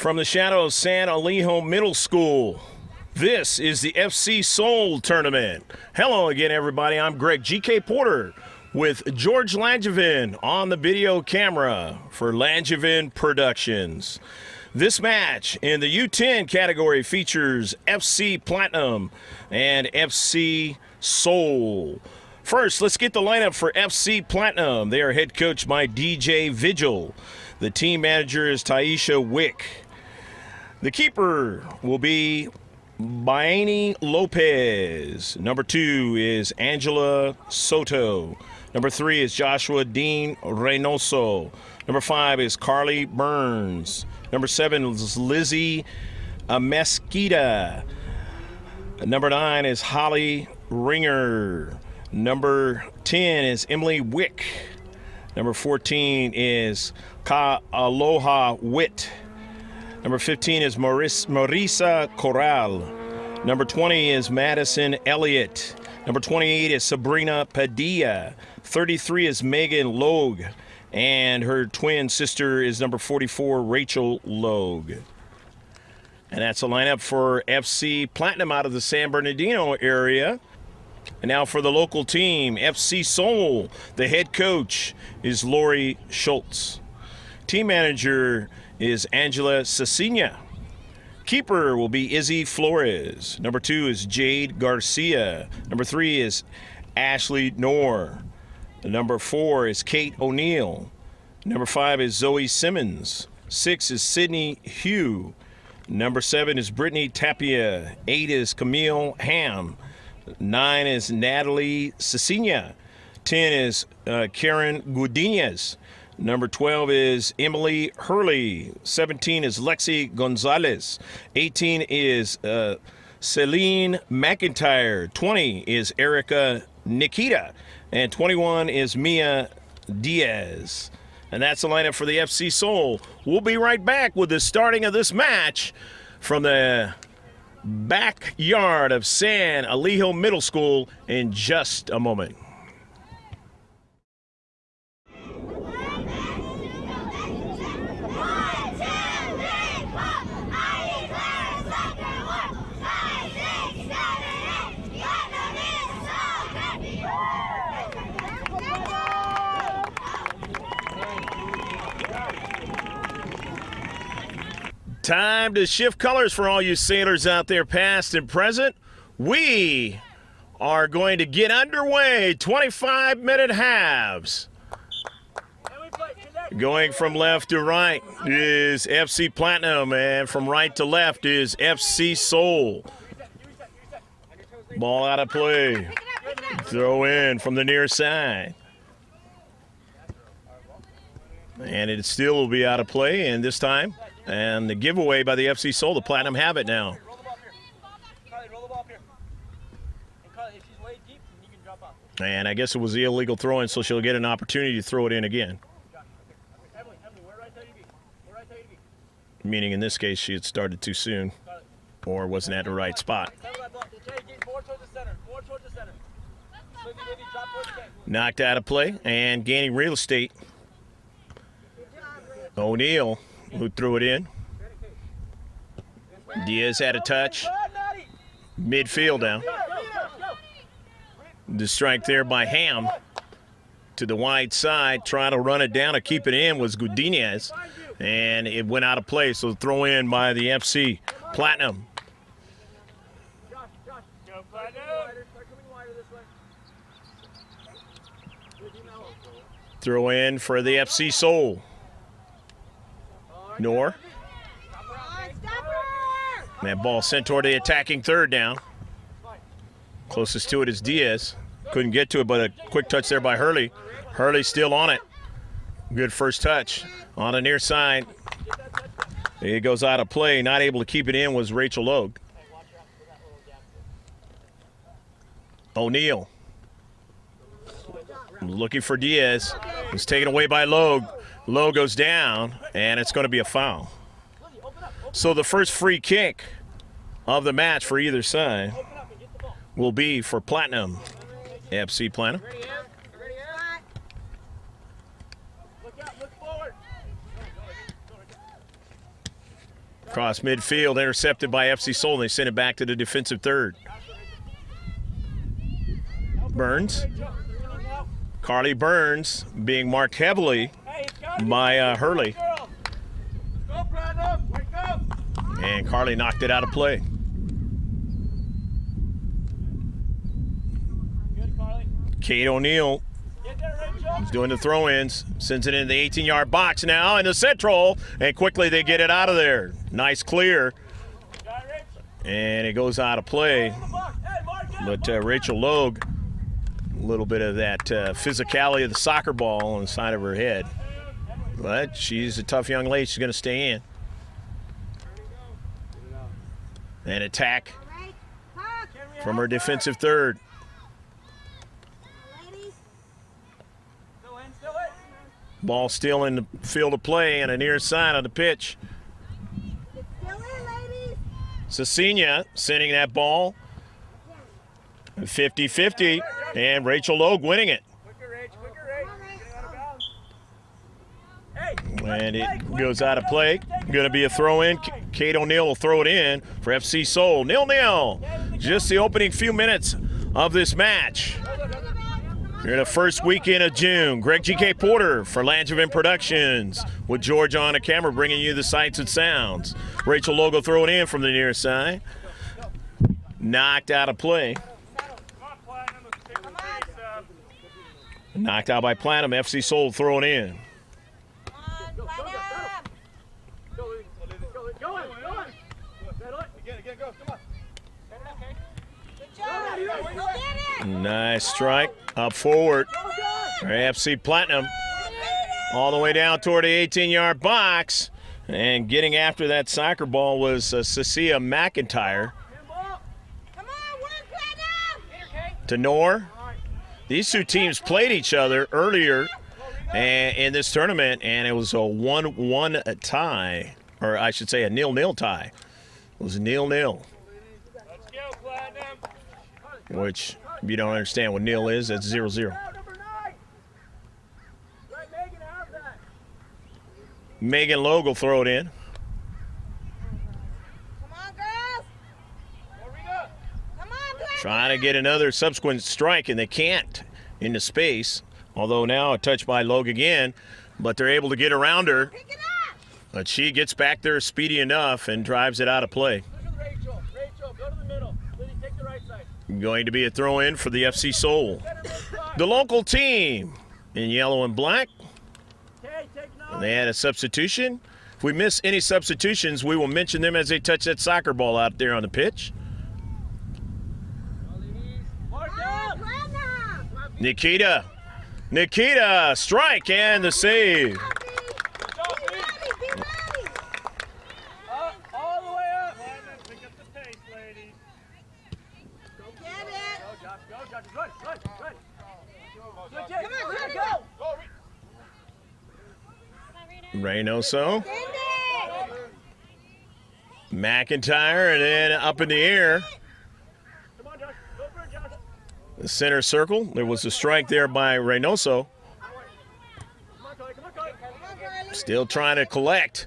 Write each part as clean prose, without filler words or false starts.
From the shadow of San Alejo Middle School, this is the FC Soul Tournament. Hello again, everybody. I'm Greg GK Porter with George Langevin on the video camera for Langevin Productions. This match in the U10 category features FC Platinum and FC Soul. First, let's get the lineup for FC Platinum. They are head coached by DJ Vigil. The team manager is Taisha Wick. The keeper will be Baini Lopez. Number 2 is Angela Soto. Number 3 is Joshua Dean Reynoso. Number 5 is Carly Burns. Number 7 is Lizzie Mesquita. Number 9 is Holly Ringer. Number 10 is Emily Wick. Number 14 is Ka Aloha Witt. Number 15 is Marisa Corral. Number 20 is Madison Elliott. Number 28 is Sabrina Padilla. 33 is Megan Logue. And her twin sister is number 44, Rachel Logue. And that's a lineup for FC Platinum out of the San Bernardino area. And now for the local team, FC Soul. The head coach is Lori Schultz. Team manager is Angela Cecina. Keeper will be Izzy Flores. Number 2 is Jade Garcia. Number 3 is Ashley Knorr. Number 4 is Kate O'Neill. Number 5 is Zoe Simmons. 6 is Sydney Hugh. Number 7 is Brittany Tapia. 8 is Camille Ham. 9 is Natalie Cecina. 10 is Karen Gudinez. Number 12 is Emily Hurley. 17 is Lexi Gonzalez. 18 is Celine McIntyre. 20 is Erica Nikita. And 21 is Mia Diaz. And that's the lineup for the FC Soul. We'll be right back with the starting of this match from the backyard of San Alejo Middle School in just a moment. Time to shift colors for all you sailors out there, past and present. We are going to get underway. 25-minute halves. Going from left to right is FC Platinum, and from right to left is FC Soul. Ball out of play. Throw in from the near side. And it still will be out of play, and this time, and the giveaway by the FC Soul, the Platinum have it now. And I guess it was the illegal throw-in, so she'll get an opportunity to throw it in again. Meaning in this case, she had started too soon or wasn't at the right spot. Knocked out of play and gaining real estate. O'Neal, who threw it in. Diaz had a touch. Midfield now. The strike there by Ham to the wide side. Trying to run it down to keep it in was Gudinez. And it went out of play, so throw in by the FC Platinum. Throw in for the FC Soul. Knorr. That ball sent toward the attacking third down. Closest to it is Diaz. Couldn't get to it, but a quick touch there by Hurley. Hurley still on it. Good first touch on the near side. It goes out of play. Not able to keep it in was Rachel Logue. O'Neal. Looking for Diaz. It's taken away by Logue. Lowe goes down, and it's going to be a foul. So the first free kick of the match for either side will be for Platinum. FC Platinum. Across midfield, intercepted by FC Seoul, and they send it back to the defensive third. Burns. Carly Burns being marked heavily by Hurley. And Carly knocked it out of play. Kate O'Neill is doing the throw-ins, sends it in the 18-yard box now in the central, and quickly they get it out of there. Nice clear, and it goes out of play. But Rachel Logue, a little bit of that physicality of the soccer ball on the side of her head. But she's a tough young lady. She's going to stay in. An attack from her defensive third. Ball still in the field of play on the near side of the pitch. Cecilia sending that ball 50-50, and Rachel Logue winning it. And it goes out of play. Going to be a throw-in. Kate O'Neill will throw it in for FC Seoul. 0-0. Just the opening few minutes of this match. Here in the first weekend of June. Greg G.K. Porter for Langevin Productions with George on the camera bringing you the sights and sounds. Rachel Logue will throw it in from the near side. Knocked out of play. Knocked out by Platinum. FC Seoul throw it in. Nice strike up forward. FC Platinum all the way down toward the 18-yard box. And getting after that soccer ball was Cecilia McIntyre. To Noor. These two teams played each other earlier in this tournament, and it was a 1-1 tie. Or I should say a 0-0 tie. It was 0-0. Which, if you don't understand what nil is, that's 0-0. Megan Logue will throw it in. Come on, girls. Come on, Trying to get another subsequent strike, and they can't into space. Although now a touch by Logue again, but they're able to get around her. Pick it up. But she gets back there speedy enough and drives it out of play. Rachel, go to the middle. Liddy, take the right side. Going to be a throw-in for the FC Seoul. The local team in yellow and black. And they had a substitution. If we miss any substitutions, we will mention them as they touch that soccer ball out there on the pitch. Nikita, strike and the save. All the way up. Pick up the pace, ladies. Go get it. Go, Josh. Run. Come on, go. Reynoso. McIntyre, and then up in the air. Come on, Josh. Go for it, Josh. The center circle. There was a strike there by Reynoso. Come on, Carly. Still trying to collect.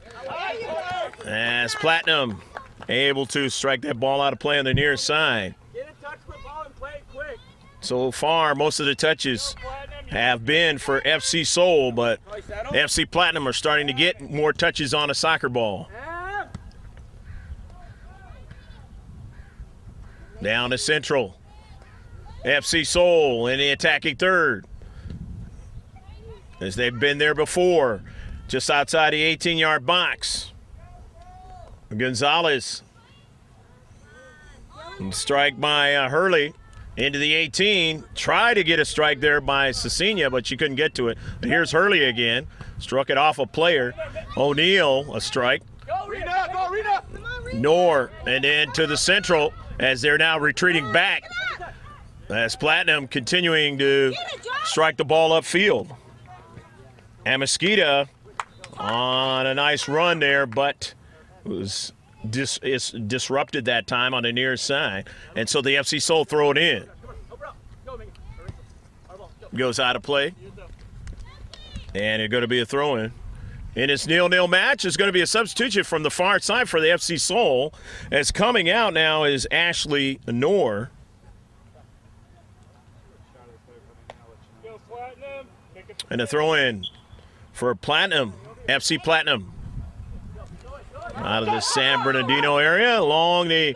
As Platinum able to strike that ball out of play on the near side. Get in touch with the ball and play it quick. So far, most of the touches have been for FC Seoul, but FC Platinum are starting to get more touches on a soccer ball. Down to central. FC Seoul in the attacking third. As they've been there before, just outside the 18-yard box. Gonzalez. And strike by Hurley into the 18. Tried to get a strike there by Cecilia, but she couldn't get to it. But here's Hurley again. Struck it off a player. O'Neill, a strike. Go, Rita. Noor, and then to the central as they're now retreating back. As Platinum continuing to strike the ball upfield. Amesquita on a nice run there, but was disrupted that time on the near side. And so the FC Seoul throw it in. Goes out of play. And it's going to be a throw-in. in this 0-0 match. Is going to be a substitution from the far side for the FC Seoul. As coming out now is Ashley Knorr. And a throw in for Platinum, FC Platinum. Out of the San Bernardino area along the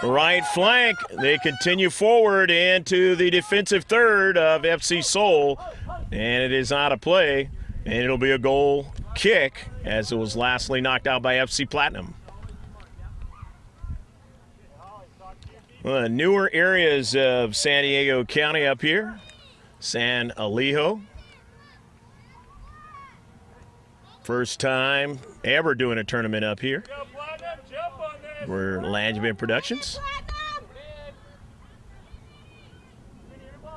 right flank. They continue forward into the defensive third of FC Seoul. And it is out of play. And it'll be a goal kick as it was lastly knocked out by FC Platinum. Well, the newer areas of San Diego County up here. San Alejo. First time ever doing a tournament up here. We're Langevin Productions.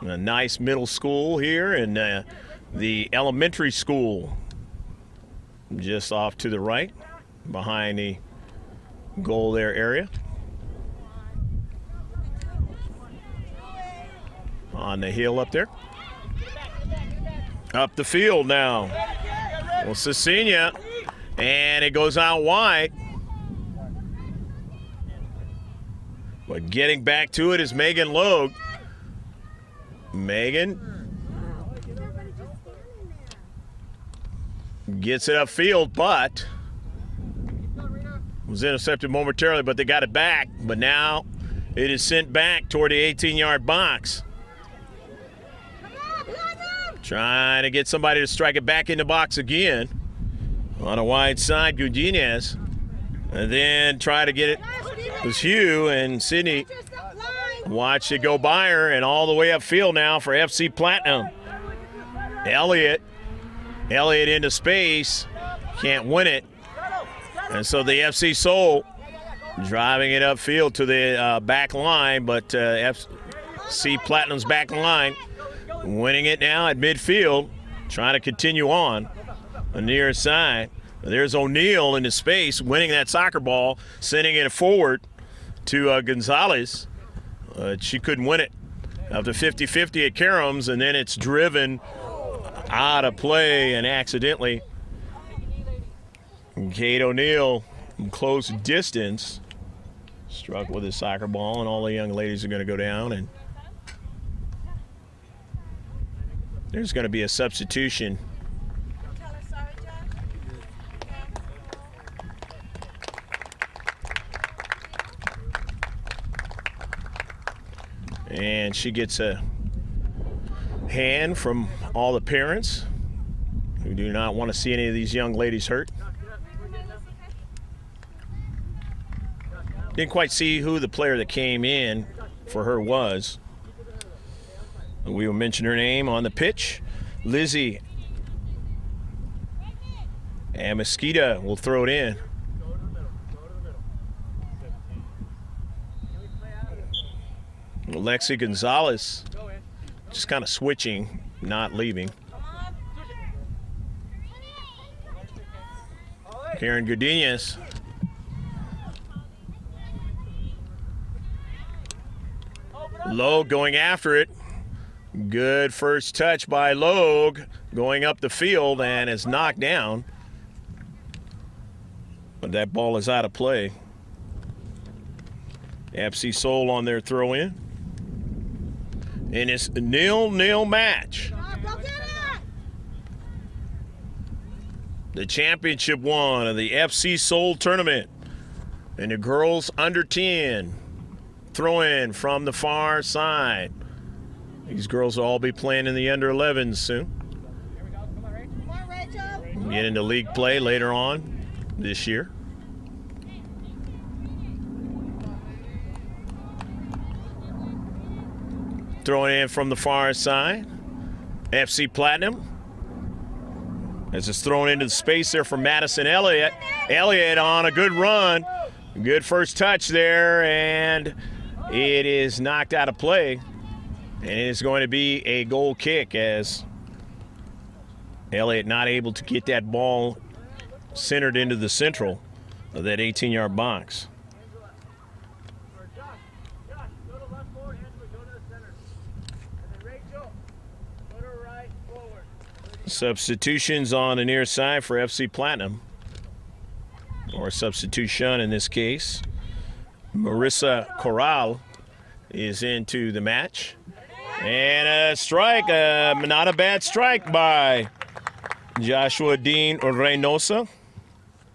A nice middle school here and the elementary school just off to the right behind the goal there area. On the hill up there. Up the field now. Well, Cecilia, and it goes out wide. But getting back to it is Megan Logue. Megan gets it upfield, but was intercepted momentarily, but they got it back. But now it is sent back toward the 18-yard box. Trying to get somebody to strike it back in the box again. On a wide side, Gudinez. And then try to get it. It was Hugh and Sydney. Watch it go by her and all the way upfield now for FC Platinum. Elliott into space. Can't win it. And so the FC Seoul driving it upfield to the back line, but FC Platinum's back line. Winning it now at midfield, trying to continue on the near side. There's O'Neal into space, winning that soccer ball, sending it forward to Gonzalez. She couldn't win it. After 50-50 at Karams, and then it's driven out of play and accidentally. Kate O'Neal from close distance struck with his soccer ball, and all the young ladies are going to go down, and there's going to be a substitution. And she gets a hand from all the parents who do not want to see any of these young ladies hurt. Didn't quite see who the player that came in for her was. We will mention her name on the pitch. Lizzie and Mosquita will throw it in. Alexi Gonzalez just kind of switching, not leaving. Karen Gudinez. Lowe going after it. Good first touch by Logue, going up the field and is knocked down. But that ball is out of play. FC Seoul on their throw in. And it's a 0-0 match. The championship one of the FC Seoul tournament. And the girls under 10 throw in from the far side. These girls will all be playing in the under 11s soon. Get into league play later on this year. Throwing in from the far side. FC Platinum. As it's thrown into the space there for Madison Elliott. Elliott on a good run. Good first touch there, and it is knocked out of play. And it is going to be a goal kick as Elliott not able to get that ball centered into the central of that 18-yard box. Substitutions on the near side for FC Platinum, or substitution in this case. Marissa Corral is into the match. And a strike, not a bad strike by Joshua Dean Reynosa.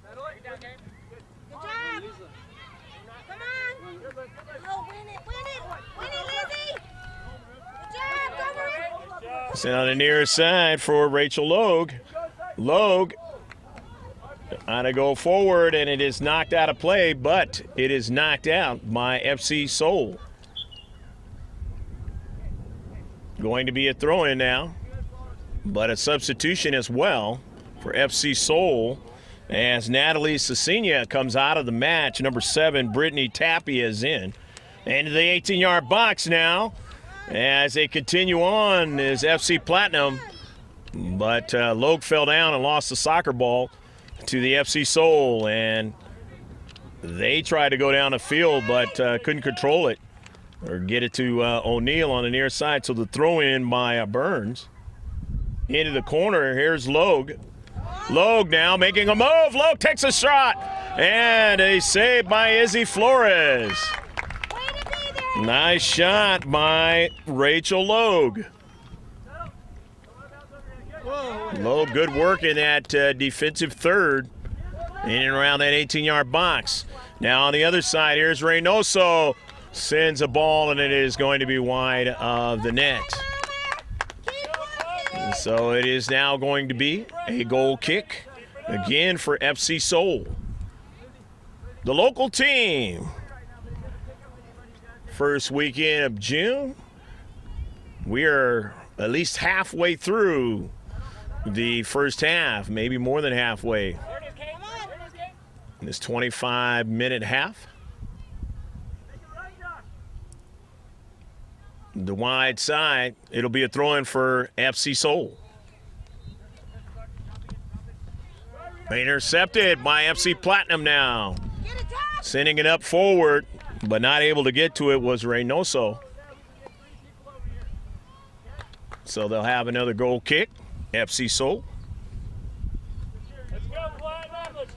Good job. Come on. Oh, win it, Lizzie. Good job, go. Sent on the near side for Rachel Logue. Logue on a go forward, and it is knocked out of play, but it is knocked out by FC Seoul. Going to be a throw-in now, but a substitution as well for FC Seoul as Natalie Cecilia comes out of the match. Number 7, Brittany Tapia is in. Into the 18-yard box now as they continue on is FC Platinum, but Logue fell down and lost the soccer ball to the FC Seoul, and they tried to go down the field but couldn't control it or get it to O'Neal on the near side. So the throw in by Burns into the corner. Here's Logue. Logue now making a move. Logue takes a shot, and a save by Izzy Flores. Nice shot by Rachel Logue. Logue, good work in that defensive third in and around that 18-yard box. Now on the other side, here's Reynoso. Sends a ball, and it is going to be wide of the net. And so it is now going to be a goal kick, again for FC Seoul. The local team. First weekend of June. We are at least halfway through the first half, maybe more than halfway. In this 25-minute half. The wide side, it'll be a throw-in for FC Seoul. Intercepted by FC Platinum now. Sending it up forward, but not able to get to it was Reynoso. So they'll have another goal kick, FC Seoul.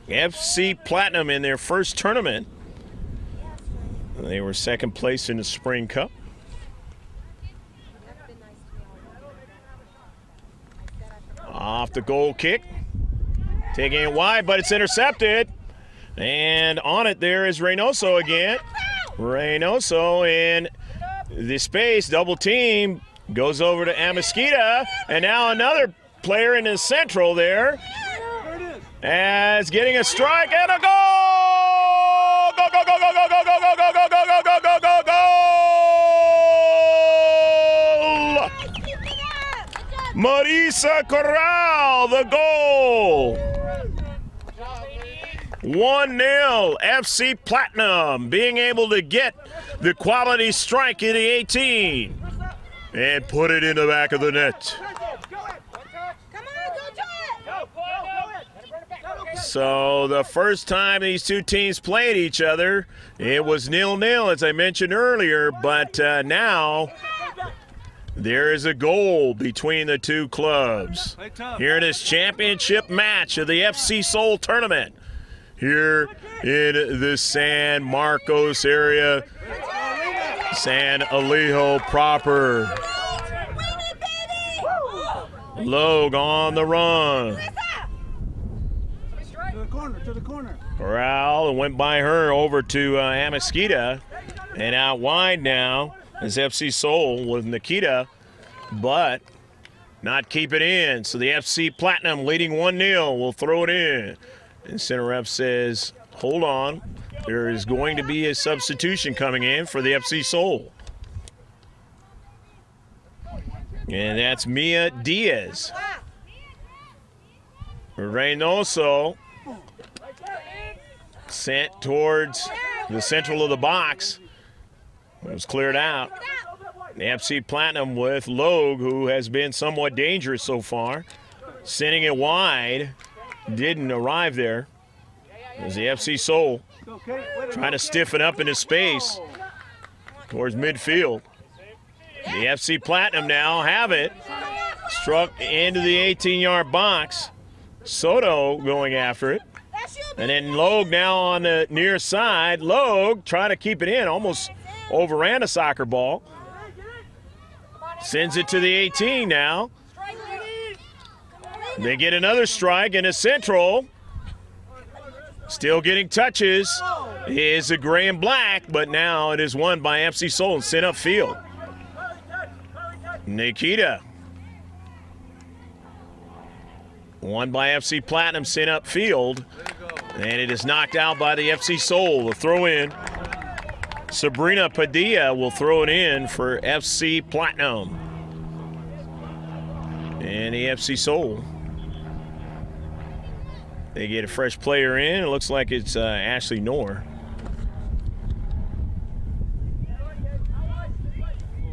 FC Platinum in their first tournament. They were second place in the Spring Cup. Off the goal kick. Taking it wide, but it's intercepted. And on it there is Reynoso again. Reynoso in the space, double team, goes over to Amesquita. And now another player in the central there. As getting a strike and a goal! Go, go, go, go, go, go, go, go, go, go, go, go, go, go, go, go! Marisa Corral, the goal. 1-0, FC Platinum being able to get the quality strike in the 18 and put it in the back of the net. So the first time these two teams played each other, it was 0-0, as I mentioned earlier, but now there is a goal between the two clubs here in this championship match of the FC Seoul tournament here in the San Marcos area, San Alejo proper. Logue on the run. To the corner. Corral and went by her over to Amesquita, and out wide now is FC Seoul with Nikita, but not keep it in. So the FC Platinum leading 1-0 will throw it in. And center ref says, hold on. There is going to be a substitution coming in for the FC Seoul. And that's Mia Diaz. Reynoso sent towards the central of the box. It was cleared out. The FC Platinum with Logue, who has been somewhat dangerous so far, sending it wide. Didn't arrive there. As the FC Seoul trying to stiffen up in his space towards midfield. The FC Platinum now have it. Struck into the 18-yard box. Soto going after it. That's you, And then Logue now on the near side. Logue trying to keep it in, almost overran a soccer ball. Sends it to the 18 now. strike, lady. They get another strike and a central. Still getting touches is a gray and black, but now it is won by FC Seoul and sent upfield. Nikita. Won by FC Platinum, sent upfield. And it is knocked out by the FC Seoul. The throw in. Sabrina Padilla will throw it in for FC Platinum. And the FC Seoul. They get a fresh player in. It looks like it's Ashley Knorr.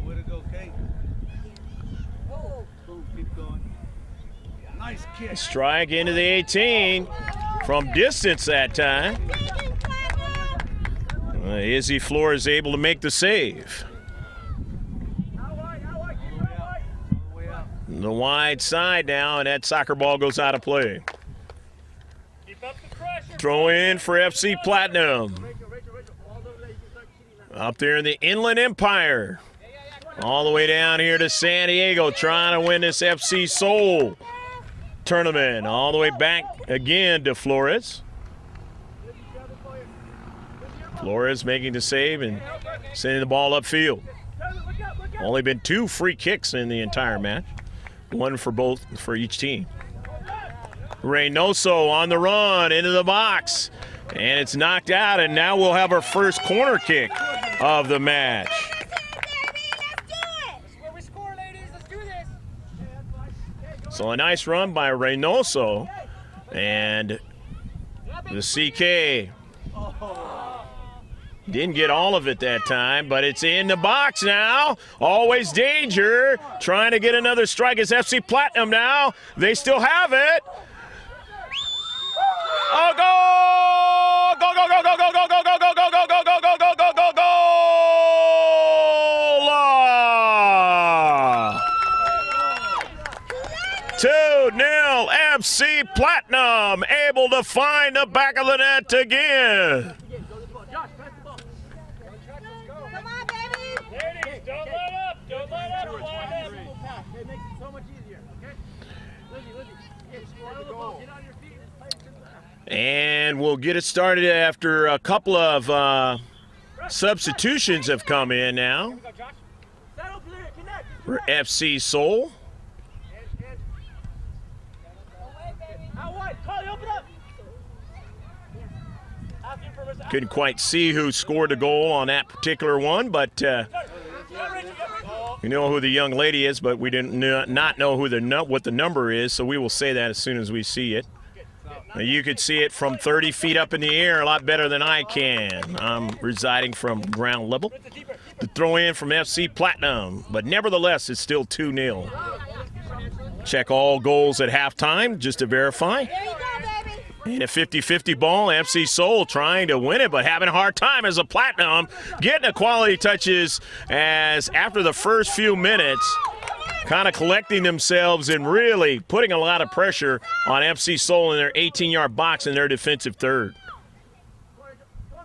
Way to go, Kate. Keep going. Nice kick. Strike into the 18 from distance that time. Izzy Flores able to make the save. The wide side now, and that soccer ball goes out of play. Throw in for FC Platinum. Up there in the Inland Empire. All the way down here to San Diego, trying to win this FC Seoul tournament. All the way back again to Flores. Flores making the save and sending the ball upfield. Only been 2 free kicks in the entire match. One for each team. Reynoso on the run into the box. And it's knocked out, and now we'll have our first corner kick of the match. Where we score, ladies. Let's do this. So a nice run by Reynoso. And the CK didn't get all of it that time, but it's in the box now. Always danger. Trying to get another strike is FC Platinum now. They still have it. Oh, goal! Go, go, go, go, go, go, go, go, go, go, go, go, go, go, go, go, go, go! 2-0 FC Platinum, able to find the back of the net again. Josh, pass the ball. Come on, baby. Ladies, don't let up. Don't let up. Wind up. It makes it so much easier, okay? Lizzie, get on the ball. Get on your feet. And we'll get it started after a couple of substitutions have come in now Settle, clear, connect. for FC Seoul. Out wide. Carly, open up. Asking for Mr. Couldn't quite see who scored the goal on that particular one, but you know who the young lady is, but we didn't not know who what the number is, so we will say that as soon as we see it. Now, you could see it from 30 feet up in the air a lot better than I can. I'm residing from ground level. The throw in from FC Platinum, but nevertheless, it's still 2-0. Check all goals at halftime just to verify. There you go, baby. And a 50-50 ball, FC Seoul trying to win it, but having a hard time as a Platinum getting the quality touches as after the first few minutes, kind of collecting themselves and really putting a lot of pressure on FC Seoul in their 18-yard box in their defensive third.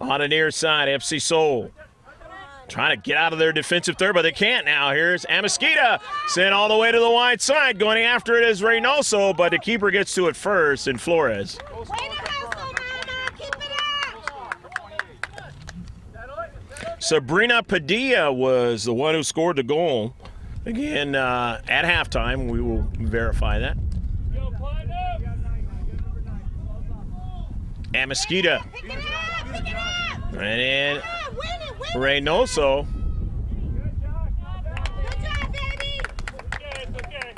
On the near side, FC Seoul trying to get out of their defensive third, but they can't now. Here's Amisquita sent all the way to the wide side. Going after it is Reynoso, but the keeper gets to it first, and Flores. Way to hustle, mama. Keep it up. Sabrina Padilla was the one who scored the goal. Again, at halftime, we will verify that. Go, climb up. Amisquita. Pick it up. Pick it up. And then Win it. Win it. Reynoso. Good job, baby. Okay, it's okay.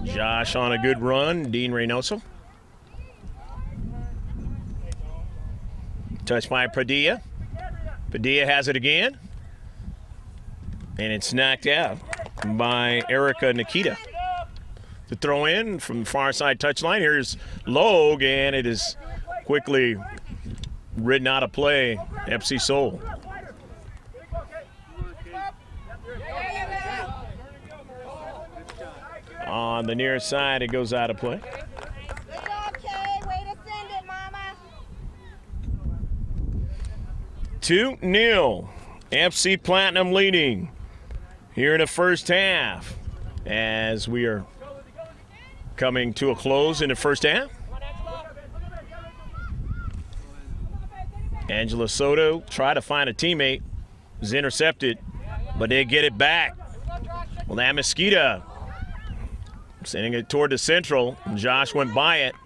Josh on a good run. Dean Reynoso. Touched by Padilla. Padilla has it again. And it's knocked out by Erica Nikita. The throw in from the far side touchline. Here's Logue, and it is quickly ridden out of play. FC Seoul. On the near side, it goes out of play. Good job, Kay. Way to send it, Mama. 2-0. FC Platinum leading here in the first half as we are coming to a close in the first half. Angela Soto tried to find a teammate, was intercepted, but they get it back. Well, that Mosquito sending it toward the central. Josh went by it.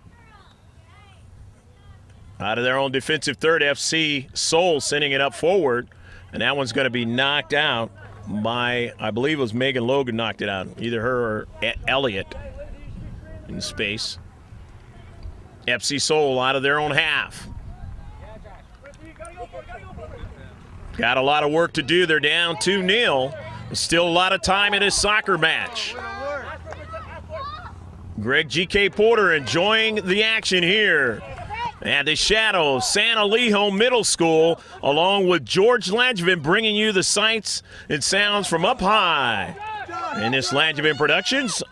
Out of their own defensive third, FC Seoul sending it up forward, and that one's going to be knocked out by, I believe it was Megan Logan knocked it out, either her or Elliott in space. FC Seoul out of their own half. Got a lot of work to do. They're down 2-0. Still a lot of time in this soccer match. Greg G.K. Porter enjoying the action here at the shadow of Santa Lejo Middle School, along with George Langevin bringing you the sights and sounds from up high. And this Langevin Productions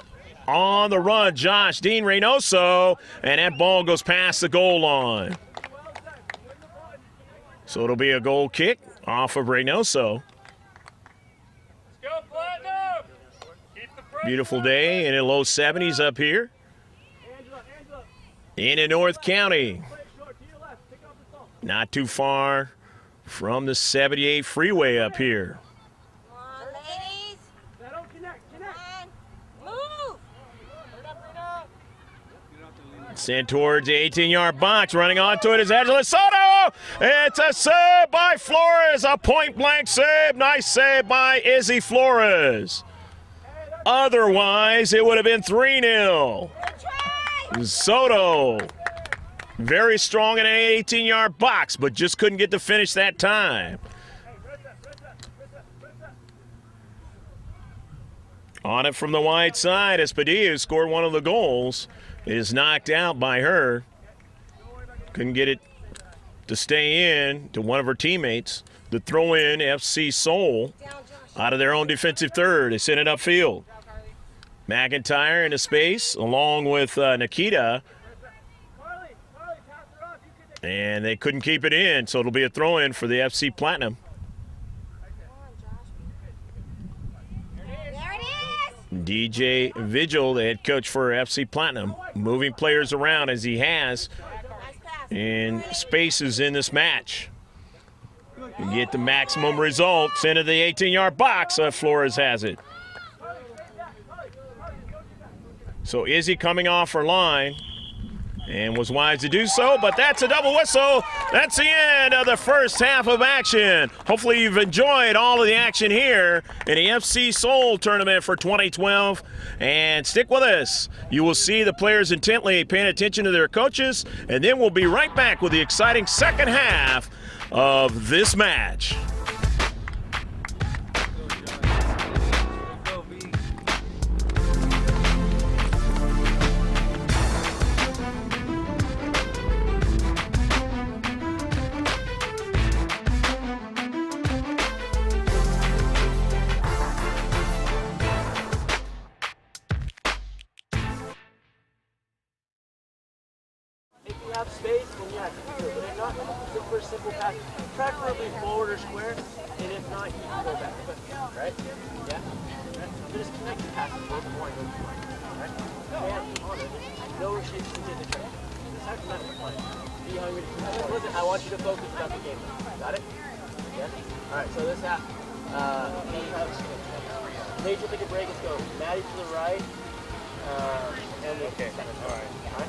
on the run. Josh Dean Reynoso, and that ball goes past the goal line. So it'll be a goal kick off of Reynoso. Beautiful day in the low 70s up here in North County. Not too far from the 78 freeway up here. Come on, ladies. Come on. Move. Sent towards the 18-yard box. Running onto it is Angela Soto. It's a save by Flores. A point-blank save. Nice save by Izzy Flores. Otherwise, it would have been 3-0. Soto, very strong in an 18-yard box, but just couldn't get to finish that time. On it from the wide side, Espadilla, who scored one of the goals, is knocked out by her. Couldn't get it to stay in to one of her teammates. The throw-in, FC Seoul, out of their own defensive third. They sent it upfield. McIntyre into space along with Nikita. And they couldn't keep it in, so it'll be a throw-in for the FC Platinum. There it is. DJ Vigil, the head coach for FC Platinum, moving players around as he has Nice pass. in spaces in this match. And get the maximum results into the 18-yard box. Flores has it. So Izzy coming off her line and was wise to do so, but that's a double whistle. That's the end of the first half of action. Hopefully you've enjoyed all of the action here in the FC Seoul tournament for 2012. And stick with us. You will see the players intently paying attention to their coaches, and then we'll be right back with the exciting second half of this match. If you have space, then yeah, you can do it. But if not, look for a simple pass, preferably forward or square. And if not, you can go back. But, right? Yeah? Right? So just connect the passes, both point, right? And on it, no shapes to get the trick. Just have to let it play. Be hungry to keep it. Listen, I want you to focus about the game. Got it? Yeah? Alright, so this half, Paige will take a break. Let's go. Maddie to the right. And then okay. Alright. Alright?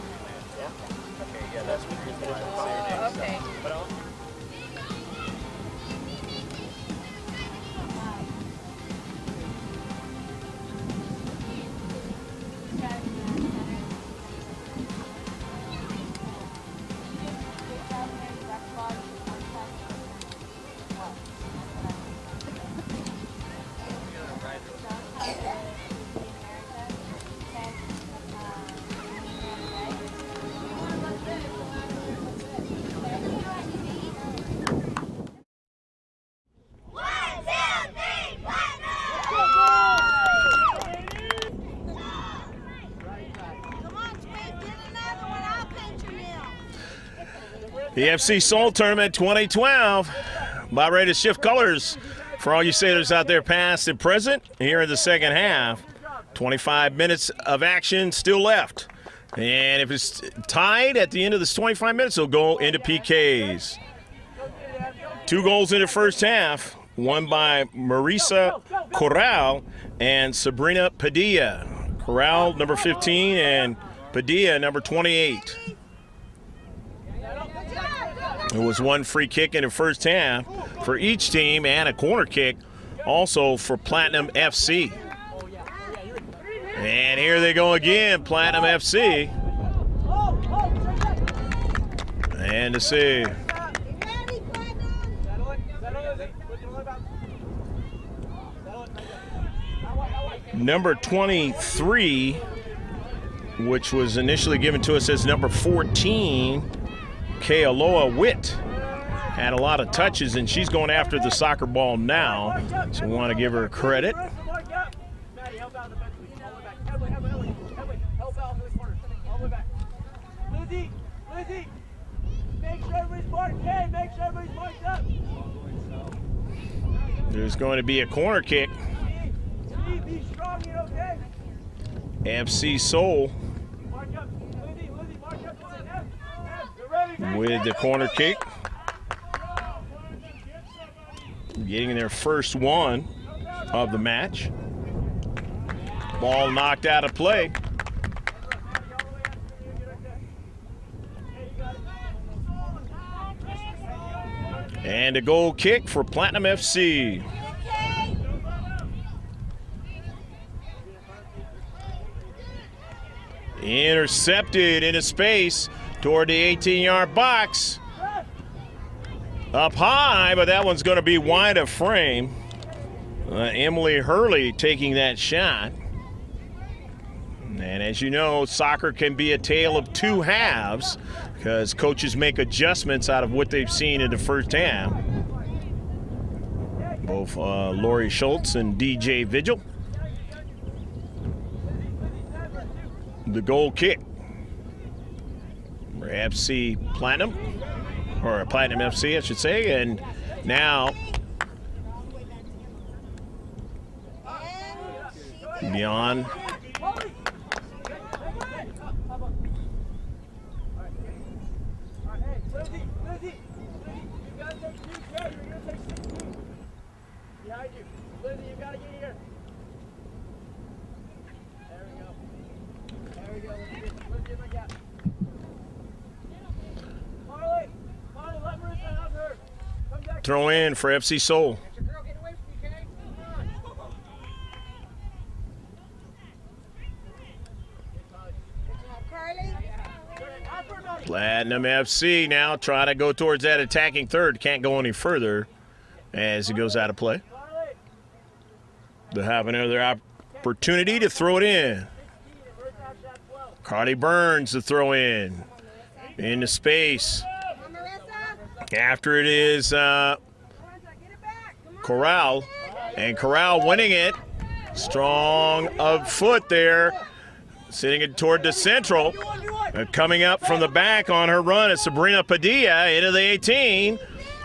Yeah? Okay, yeah, that's what we finish. Okay. But I'll... The FC Soul Tournament 2012. About ready to shift colors for all you sailors out there, past and present, here in the second half. 25 minutes of action still left. And if it's tied at the end of this 25 minutes, it'll go into PKs. 2 goals in the first half, one by Marisa Corral and Sabrina Padilla. Corral, number 15, and Padilla, number 28. There was 1 free kick in the first half for each team and a corner kick also for Platinum FC. And here they go again, Platinum FC. And to see. Number 23, which was initially given to us as number 14, Kealoha Witt, had a lot of touches, and she's going after the soccer ball now, so we want to give her credit. Lizzie, make sure everybody's marked. Hey, make sure everybody's marked up. There's going to be a corner kick. Be strong here, okay? FC Soul Mark up. Lizzie, mark up. You're ready. with the corner kick. Getting their first one of the match. Ball knocked out of play. And a goal kick for Platinum FC. Intercepted into space toward the 18-yard box. Up high, but that one's going to be wide of frame. Emily Hurley taking that shot. And as you know, soccer can be a tale of 2 halves because coaches make adjustments out of what they've seen in the first half. Both Lori Schultz and DJ Vigil. The goal kick for FC Platinum, or Platinum FC, I should say, and now beyond. Lizzie, you gotta take 2 carries. You're gonna take 16. Behind you. Lizzie, you gotta get here. There we go. Lizzie in the gap. Marley, let Marissa have her. Come back. Throw in for FC Soul. Girl, get away from me, Kay. Come on. Platinum FC now trying to go towards that attacking third. Can't go any further as it goes out of play. They'll have another opportunity to throw it in. Carly Burns to throw in. Into space. After it is Corral. And Corral winning it. Strong of foot there. Sitting it toward the central. Coming up from the back on her run is Sabrina Padilla into the 18.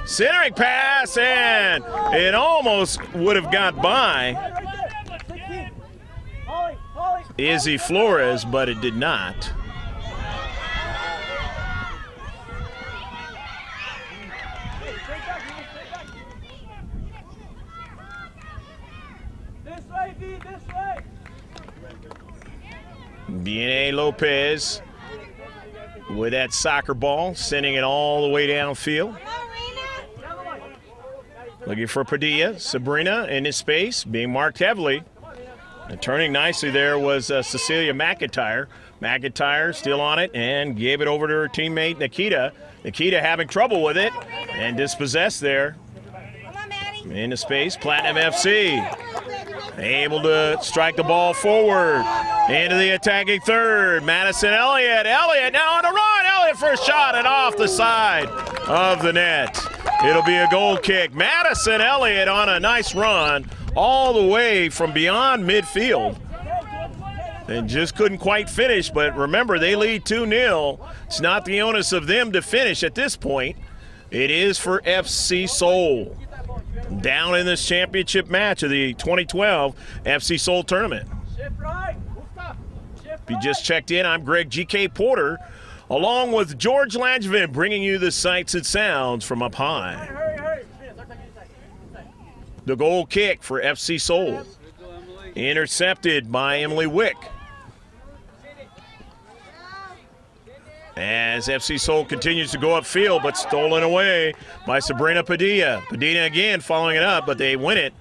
Centering pass, and it almost would have got by Izzy Flores, but it did not. This way, B, this way. DNA Lopez with that soccer ball, sending it all the way downfield. Looking for Padilla. Sabrina in his space, being marked heavily. And turning nicely there was Cecilia McIntyre. McIntyre still on it and gave it over to her teammate Nikita. Nikita having trouble with it and dispossessed there. Into space, Platinum FC. Able to strike the ball forward into the attacking third. Madison Elliott. Elliott now on the run. Elliott for a shot and off the side of the net. It'll be a goal kick. Madison Elliott on a nice run all the way from beyond midfield. and just couldn't quite finish. But remember, they lead 2-0. It's not the onus of them to finish at this point. It is for FC Seoul down in this championship match of the 2012 FC Seoul tournament. If you just checked in, I'm Greg GK Porter, along with George Langevin, bringing you the sights and sounds from up high. The goal kick for FC Seoul, intercepted by Emily Wick. As FC Seoul continues to go upfield, but stolen away by Sabrina Padilla. Padilla again following it up, but they win it.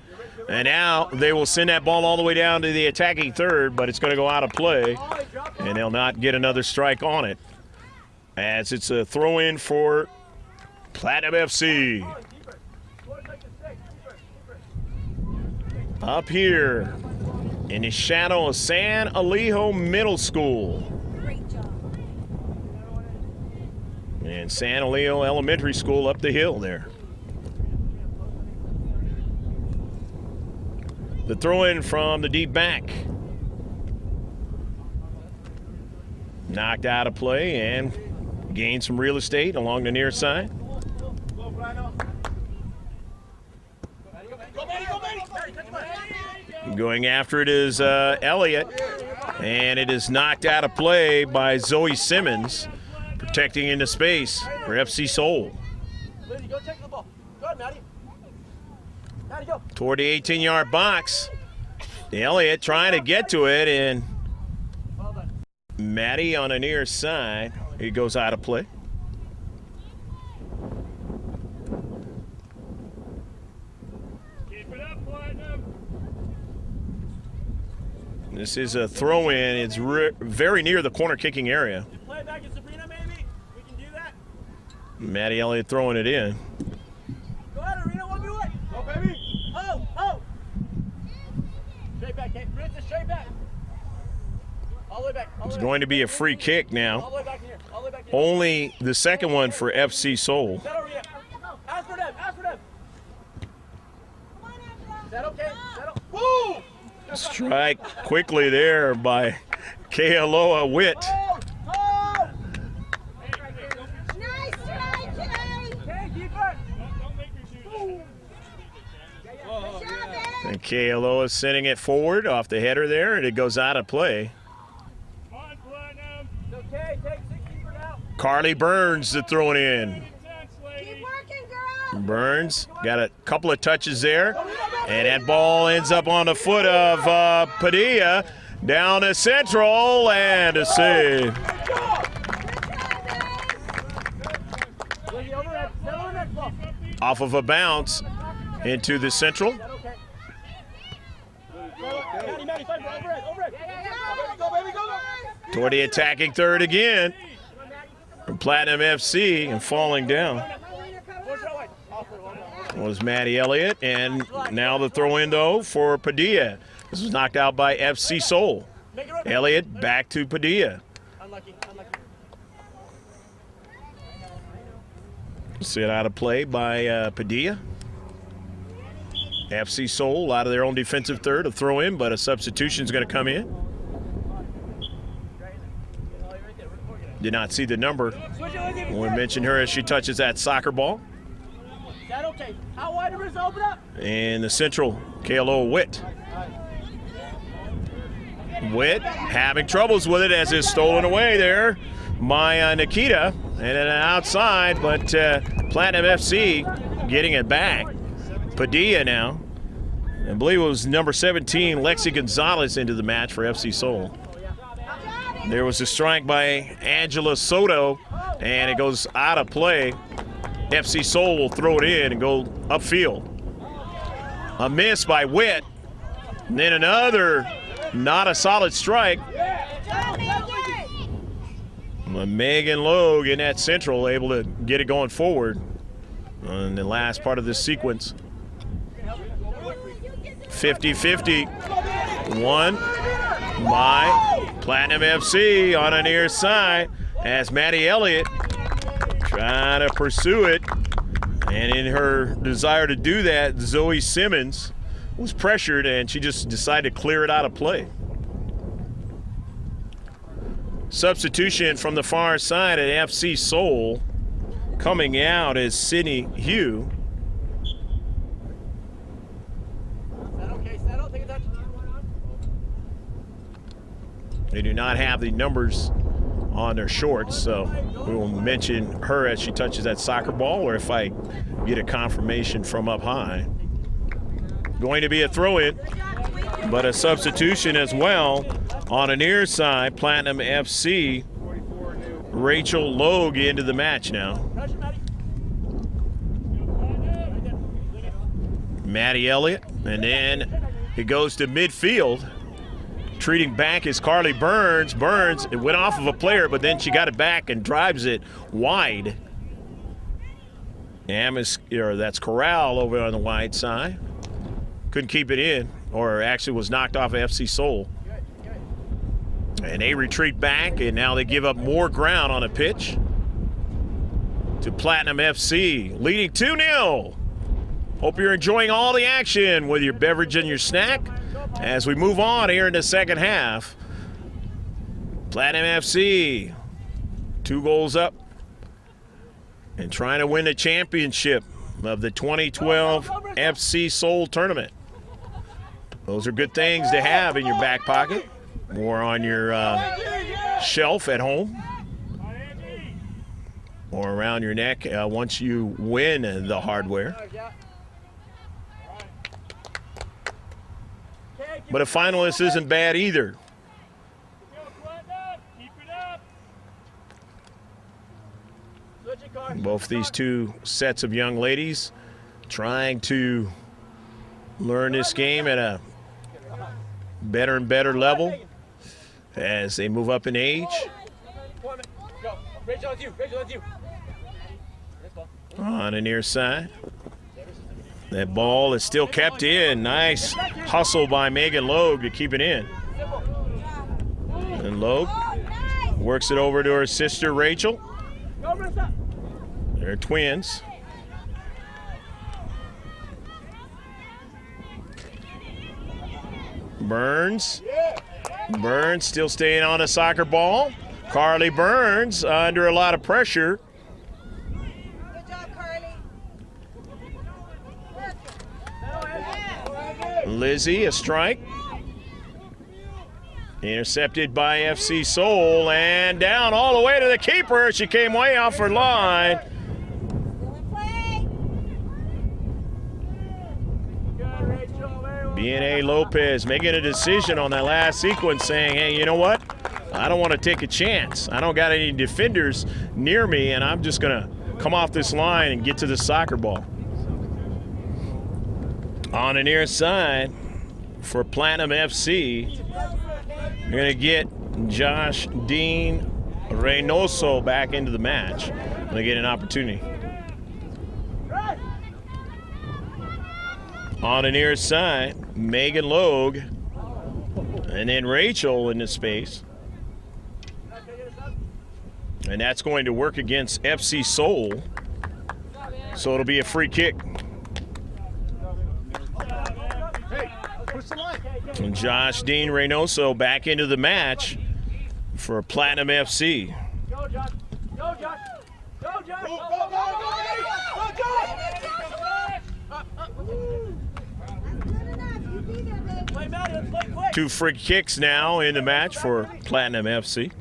And now they will send that ball all the way down to the attacking third, but it's going to go out of play, and they'll not get another strike on it, as it's a throw-in for Platinum FC. Up here in the shadow of San Alejo Middle School. And San Alejo Elementary School up the hill there. The throw-in from the deep back. Knocked out of play and gained some real estate along the near side. Going after it is Elliott, and it is knocked out of play by Zoe Simmons, protecting into space for FC Seoul. Go take the ball. Go ahead, Maddie. Maddie, go. Toward the 18-yard box. Elliott trying to get to it, and Maddie on the near side. He goes out of play. Keep it up, Platinum. This is a throw-in. It's very near the corner kicking area. Play it back to Sabrina, maybe. We can do that. Maddie Elliott throwing it in. Go ahead, Arena. 1v1. Go, baby. Oh, oh. Straight back, Kate. Princess, straight back. All the way back. It's going to be a free kick All now. the way back in here. All the way back in here. Only the second one for FC Seoul. Settle, Arena. Ask for them. Ask for them. Is that okay? Settle. Woo! Strike quickly there by Kealoha Witt. Oh! Oh! Nice try, Kay. Okay, keep it. Don't make her shoot. Good job, babe. And Kealoha sending it forward off the header there, and it goes out of play. Come on, Platinum. It's okay. Take 60 for now. Carly Burns to throw it in. Intense, lady. Keep working, girl. Burns got a couple of touches there, and that ball ends up on the foot of Padilla down to central, and a save. Lady, overhead. Settle the next ball. Off of a bounce into the central. Is that okay? Maddie, Maddie, fight for overhead. Overhead. Go, baby, go, go. Toward the attacking third again from Platinum FC, and falling down Push that way. Off for the one. was Maddie Elliott, and now the throw-in though for Padilla. This was knocked out by FC Seoul. Make it right. Elliott back to Padilla. Unlucky. Unlucky. Set out of play by Padilla. FC Seoul out of their own defensive third, a throw-in, but a substitution is going to come in. Did not see the number Switch it, Lizzie. when we mentioned her as she touches that soccer ball. Is that okay? How wide is it? Open up. In the central, Kealoha Witt. Witt having troubles with it as it's stolen away there by Nikita. And then outside, but Platinum FC getting it back. Padilla now. I believe it was number 17, Lexi Gonzalez, into the match for FC Seoul. There was a strike by Angela Soto, and it goes out of play. FC Seoul will throw it in and go upfield. A miss by Witt. And then another, not a solid strike. Megan Logue in that central, able to get it going forward in the last part of this sequence. 50-50. One by Platinum FC on a near side as Maddie Elliott trying to pursue it. And in her desire to do that, Zoe Simmons was pressured and she just decided to clear it out of play. Substitution from the far side at FC Seoul. Coming out is Sydney Hugh. Settle, take a touch. They do not have the numbers on their shorts, so we will mention her as she touches that soccer ball, or if I get a confirmation from up high. Going to be a throw-in, but a substitution as well on a near side. Platinum FC, Rachel Logue into the match now. Maddie Elliott, and then it goes to midfield. Treating back is Carly Burns. Burns, it went off of a player, but then she got it back and drives it wide. That's Corral over on the wide side. Couldn't keep it in, or actually was knocked off of FC Seoul. And they retreat back, and now they give up more ground on a pitch to Platinum FC, leading 2-0. Hope you're enjoying all the action with your beverage and your snack as we move on here in the second half. Platinum FC, 2 goals up and trying to win the championship of the 2012 FC Seoul tournament. Those are good things to have in your back pocket or on your shelf at home or around your neck once you win the hardware. But a finalist isn't bad either. Both these two sets of young ladies trying to learn this game at a better and better level as they move up in age. On the near side. That ball is still kept in. Nice hustle by Megan Logue to keep it in. And Logue works it over to her sister Rachel. They're twins. Burns still staying on a soccer ball. Carly Burns under a lot of pressure. Good job, Carly. Lizzie, a strike. Intercepted by FC Seoul and down all the way to the keeper. She came way off her line. B&A Lopez making a decision on that last sequence saying, hey, you know what? I don't want to take a chance. I don't got any defenders near me, and I'm just going to come off this line and get to the soccer ball. On the near side for Platinum FC, you're going to get Josh Dean Reynoso back into the match. Going to get an opportunity. On the near side, Megan Logue, and then Rachel in the space. And that's going to work against FC Seoul. So it'll be a free kick. And Josh Dean Reynoso back into the match for Platinum FC. Go, Josh. Go, Josh. Go, Josh. Go, go, go, go, go. Play Maddie, let's play quick. 2 free kicks now in the match for Platinum FC.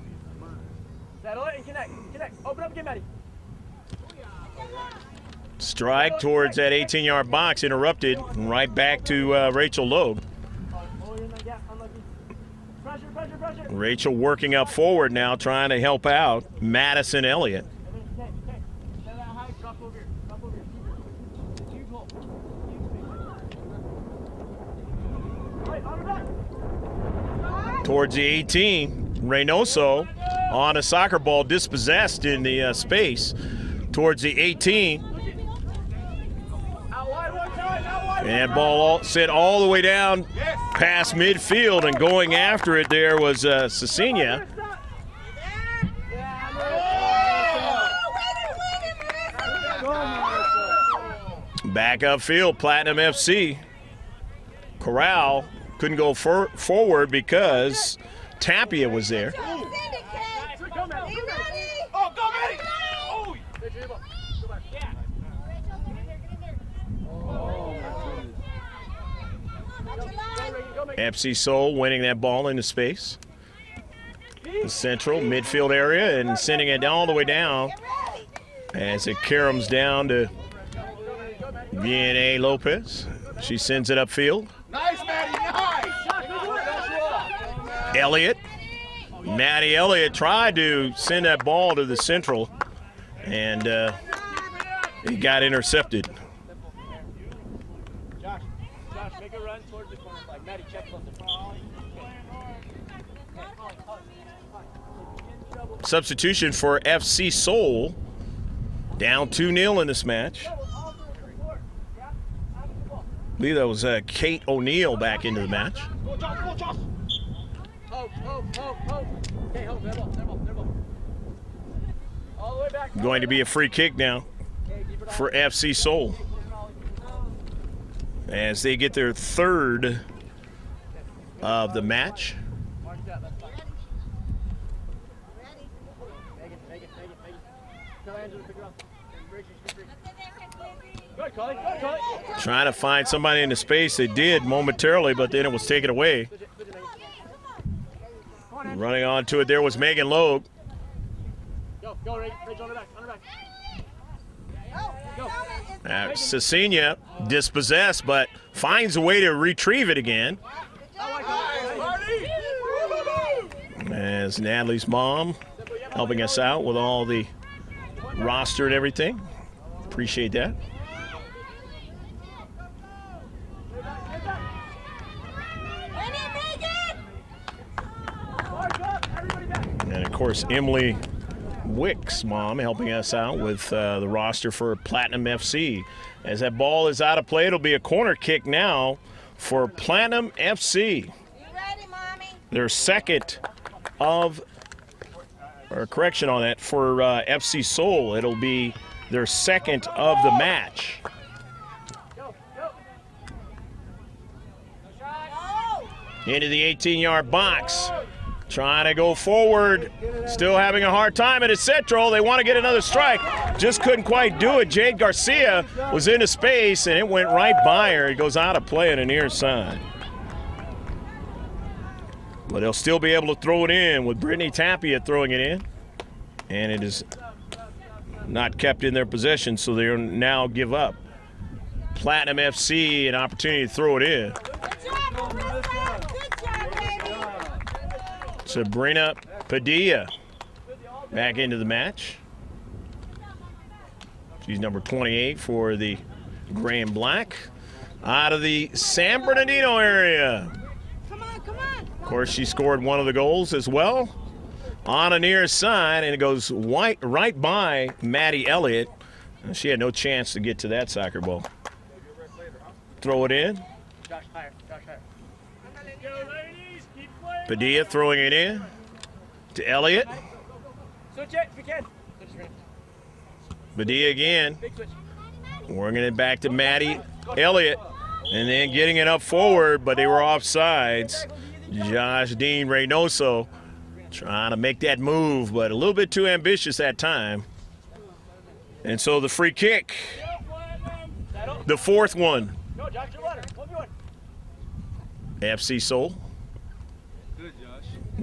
Settle it and connect. Connect. Open up, get Maddie. Strike towards that 18-yard box, interrupted, and right back to Rachel Logue. Pressure. Rachel working up forward now, trying to help out Madison Elliott. Towards the 18, Reynoso on a soccer ball, dispossessed in the space. Towards the 18. And ball sent all the way down past midfield, and going after it there was Cecilia. Back upfield, Platinum FC. Corral couldn't go forward because Tapia was there. FC Seoul winning that ball into space. The central midfield area and sending it all the way down as it caroms down to VNA Lopez. She sends it upfield. Nice, Maddie, nice! Elliott. Maddie Elliott tried to send that ball to the central, and he got intercepted. Josh, make a run towards the corner flag. Maddie, check closer. Substitution for FC Seoul. Down 2-0 in this match. I believe that was Kate O'Neill back into the match. Going to be a free kick now for FC Seoul as they get their third of the match. Trying to find somebody in the space. They did momentarily, but then it was taken away. Running onto it there was Megan Logue. Cecilia dispossessed, but finds a way to retrieve it again. As Natalie's mom helping us out with all the roster and everything. Appreciate that. And of course, Emily Wick's mom helping us out with the roster for Platinum FC. As that ball is out of play, it'll be a corner kick now for Platinum FC. You ready, Mommy? Their second of, or correction on that, for FC Seoul. It'll be their second of the match. Into the 18-yard box. Trying to go forward. Still having a hard time at his central. They want to get another strike. Just couldn't quite do it. Jade Garcia was into space, and it went right by her. It goes out of play on the near side. But they'll still be able to throw it in with Brittany Tapia throwing it in. And it is not kept in their possession, so they'll now give up. Platinum FC an opportunity to throw it in. Sabrina Padilla back into the match. She's number 28 for the gray and black. Out of the San Bernardino area. Come on. Of course, she scored one of the goals as well. On a near side, and it goes right by Maddie Elliott. And she had no chance to get to that soccer ball. Throw it in. Josh, higher. Padilla throwing it in to Elliott. Switch it if you can. Padilla again. Big switch. Working it back to Maddie Elliott. And then getting it up forward, but they were offsides. Josh Dean Reynoso trying to make that move, but a little bit too ambitious that time. And so the free kick, the fourth one. Go, Josh, your ladder. 1v1. FC Seoul.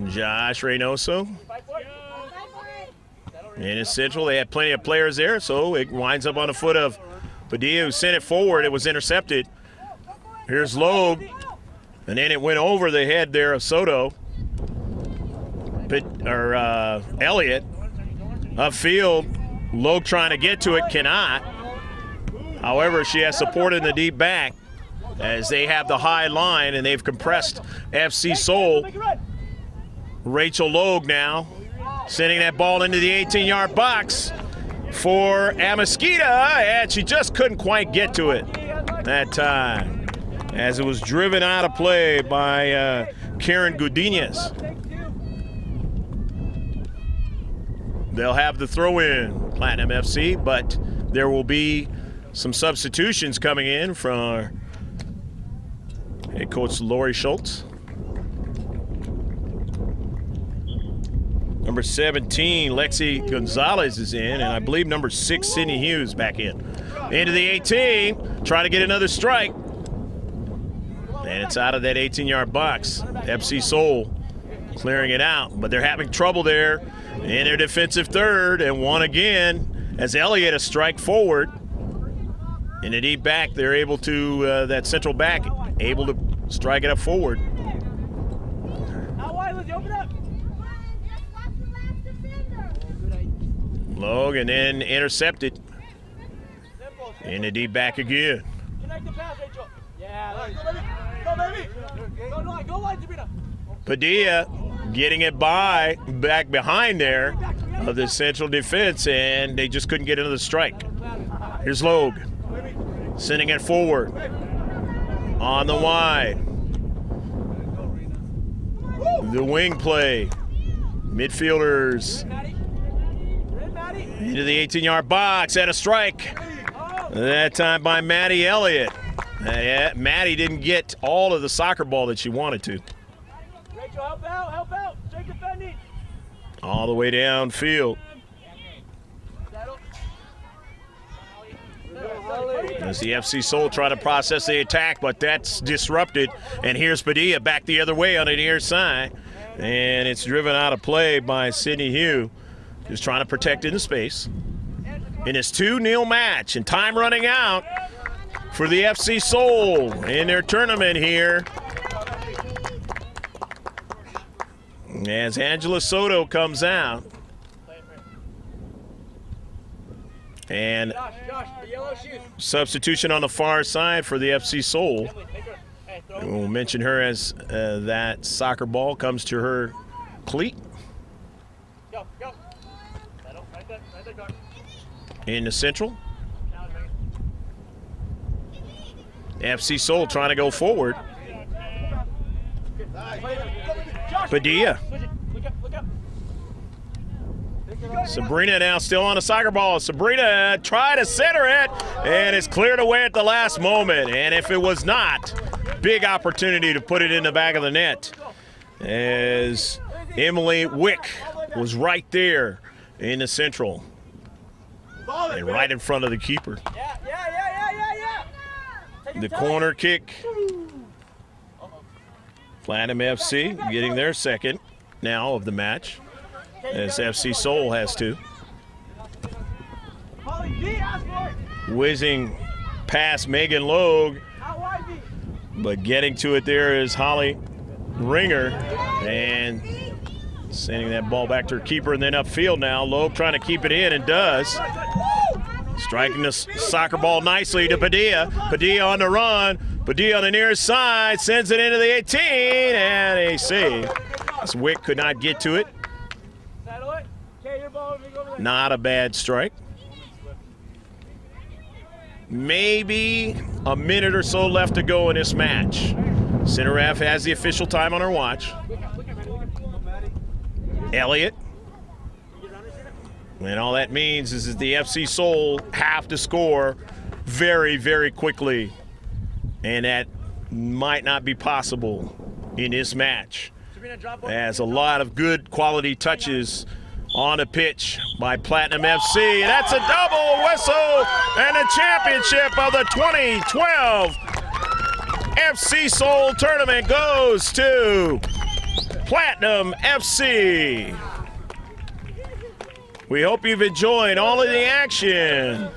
Josh Reynoso. And it's central. They had plenty of players there, so it winds up on the foot of Padilla, who sent it forward. It was intercepted. Here's Logue. And then it went over the head there of Soto. Elliott. Upfield. Logue trying to get to it, cannot. However, she has support in the deep back as they have the high line and they've compressed FC Seoul. Rachel Logue now sending that ball into the 18-yard box for Amasquita, and she just couldn't quite get to it that time as it was driven out of play by Karen Godinez. They'll have the throw in, Platinum FC, but there will be some substitutions coming in from head coach Lori Schultz. Number 17, Lexi Gonzalez is in, and I believe number 6, Sydney Hughes back in. Into the 18, trying to get another strike. And it's out of that 18-yard box. FC Seoul clearing it out, but they're having trouble there in their defensive third, and one again as Elliott a strike forward. In the deep back, they're able to, that central back, able to strike it up forward. How wide was you? Open up. Logan then intercepted. In the deep back again. Connect the pass, Rachel. Yeah, go, baby. Go wide, Sabrina. Padilla getting it back behind there of the central defense, and they just couldn't get into the strike. Here's Logue sending it forward on the wide. The wing play. Midfielders into the 18-yard box at a strike. That time by Maddie Elliott. Yeah, Maddie didn't get all of the soccer ball that she wanted to. Rachel, help out. Straight defending. All the way downfield. As the FC Seoul try to process the attack, but that's disrupted. And here's Padilla back the other way on the near side. And it's driven out of play by Sydney Hugh, who's trying to protect in the space. In his 2-0 match, and time running out for the FC Seoul in their tournament here. As Angela Soto comes out. And substitution on the far side for the FC Seoul. We'll mention her as that soccer ball comes to her cleat. In the central. FC Seoul trying to go forward. Padilla. Sabrina now still on a soccer ball. Sabrina tried to center it, and it's cleared away at the last moment. And if it was not, big opportunity to put it in the back of the net, as Emily Wick was right there in the central and right in front of the keeper. The corner kick. Platinum FC getting their second now of the match, as FC Seoul has two. Whizzing past Megan Logue, but getting to it there is Holly Ringer, and sending that ball back to her keeper, and then upfield now. Logue trying to keep it in, and does. Striking the soccer ball nicely to Padilla. Padilla on the run. Padilla on the near side, sends it into the 18, and a save. As Wick could not get to it. Not a bad strike. Maybe a minute or so left to go in this match. Center ref has the official time on her watch. Elliott. And all that means is that the FC Seoul have to score very, very quickly. And that might not be possible in this match. As a lot of good quality touches on the pitch by Platinum FC. And that's a double whistle, and the championship of the 2012 FC Seoul tournament goes to Platinum FC. We hope you've enjoyed all of the action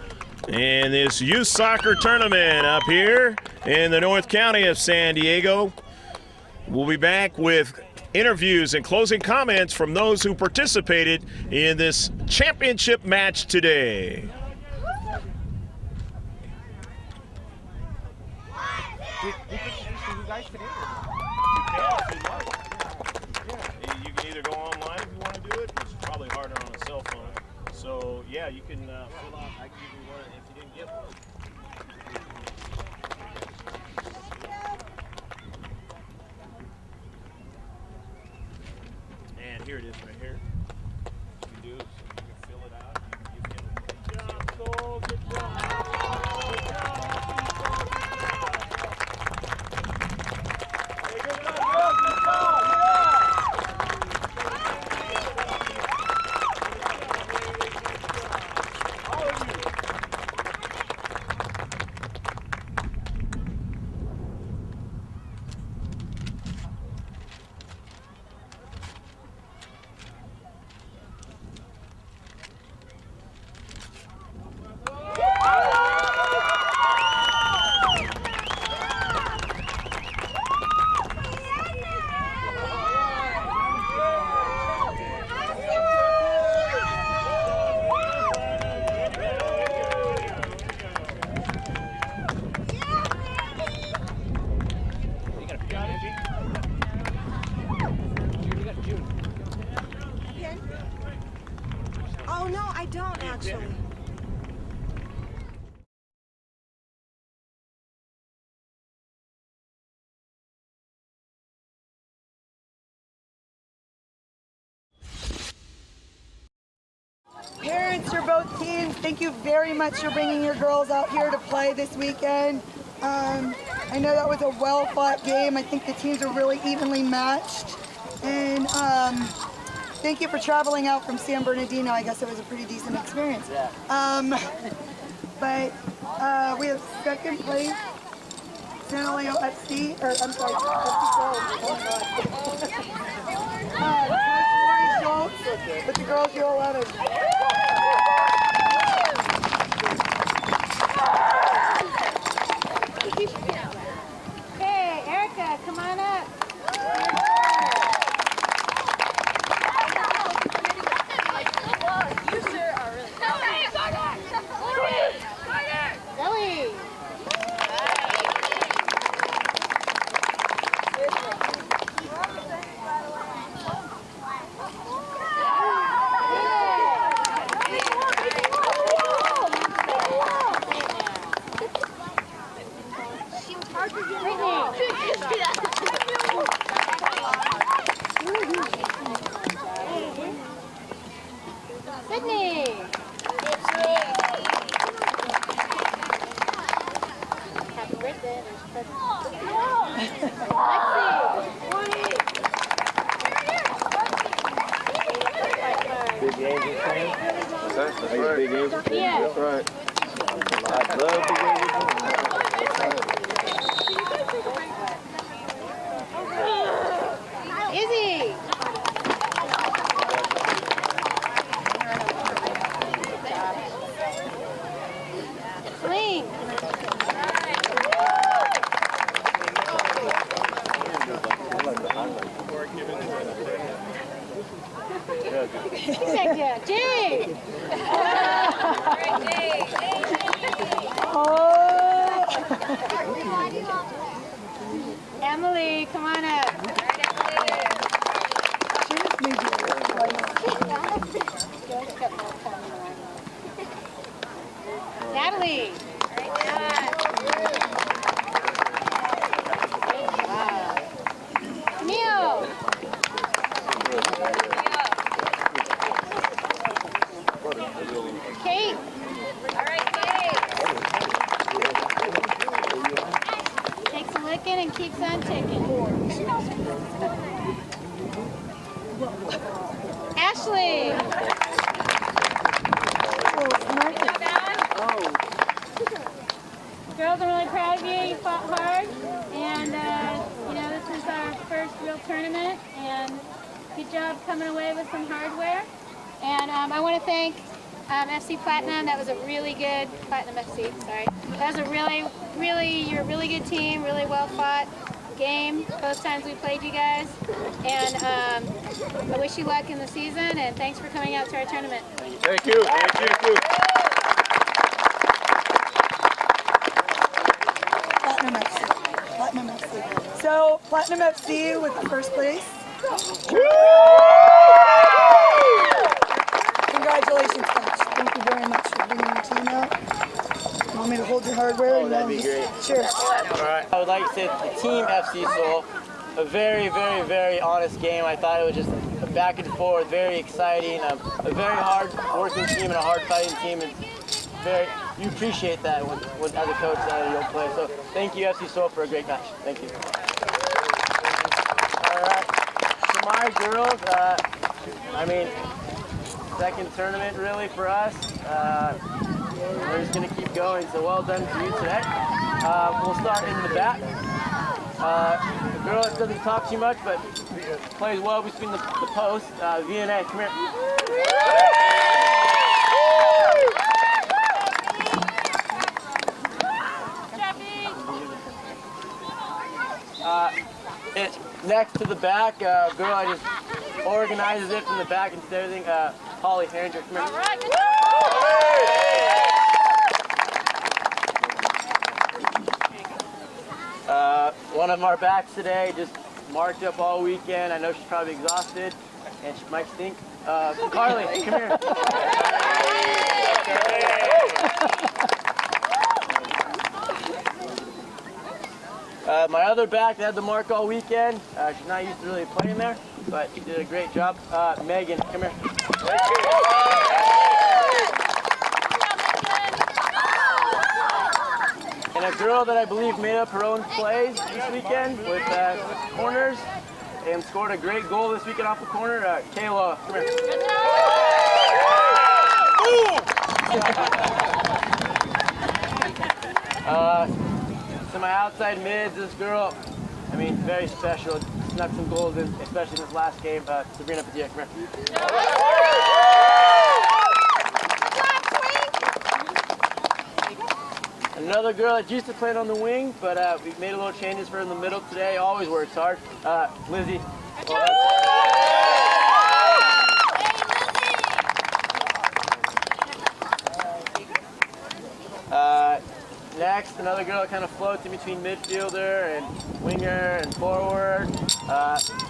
in this youth soccer tournament up here in the North County of San Diego. We'll be back with interviews and closing comments from those who participated in this championship match today. You can either go online if you want to do it. It's probably harder on a cell phone. So yeah, you can fill out. I can give you one if you didn't get one. And here it is right here. What you do is you can fill it out. You can give him a good job. Good job. Parents, you're both teams. Thank you very much for bringing your girls out here to play this weekend. I know that was a well-fought game. I think the teams are really evenly matched. And thank you for traveling out from San Bernardino. I guess it was a pretty decent experience. But we have second place, San Leo FC, or I'm sorry, FC with the girls U11. Hey, Erica, come on up. You sure are really Ellie. Sydney. Happy birthday. There's Big Angels fan? That's right. Big Angels? Yeah. That's right. I love Big Angels. Izzy. Swing. Yeah. Jay. Emily, come on up. Natalie. Neil. Kate. All right, Kate. Takes a licking and keeps on ticking. Ashley. Girls, I'm really proud of you. You fought hard, and you know, this is our first real tournament, and good job coming away with some hardware. And I want to thank FC Platinum. That was a really good Platinum FC. Sorry, that was a you're a really good team. Really well fought game both times we played you guys. And I wish you luck in the season, and thanks for coming out to our tournament. Thank you. Thank you. Platinum FC. Platinum FC. So, Platinum FC with the first place. Congratulations, Coach. Thank you very much for bringing your team out. You want me to hold your hardware? Oh, that'd be great. Sure. All right. I would like to say the team FC Seoul, a very, very, very honest game. I thought it was just a back and forth, very exciting, a very hard working team and a hard fighting team. And you appreciate that when as a coach and you'll play. So thank you FC Seoul for a great match. Thank you. All right. To my girls, I mean, second tournament really for us. We're just going to keep going, so well done to you today. We'll start in the back. The girl that doesn't talk too much, but plays well between the posts. V&A, come here. Next to the back, girl I just organizes it from the back and everything. Holly Herringer, come here. One of our backs today just marked up all weekend. I know she's probably exhausted and she might stink. Carly, come here. My other back that had the mark all weekend. She's not used to really playing there, but she did a great job. Megan, come here. a girl that I believe made up her own plays this weekend with corners and scored a great goal this weekend off the corner. Kayla, come here. To my outside mids, this girl, I mean, very special. Snuck some goals in, especially in this last game. Sabrina Padilla, come here. Another girl that used to play on the wing, but we made a little changes for her in the middle today. Always works hard. Lizzie. Next, another girl that kind of floats in between midfielder and winger and forward. She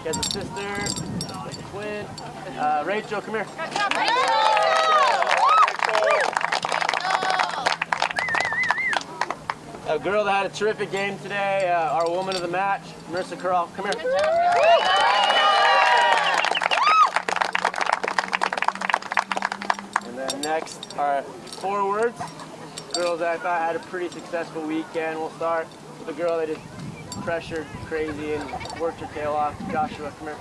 has a sister, a twin. Rachel, come here. A girl that had a terrific game today, our woman of the match, Marissa Carl, come here. And then next, our forwards. Girls that I thought had a pretty successful weekend. We'll start with a girl that just pressured crazy and worked her tail off. Joshua, come here.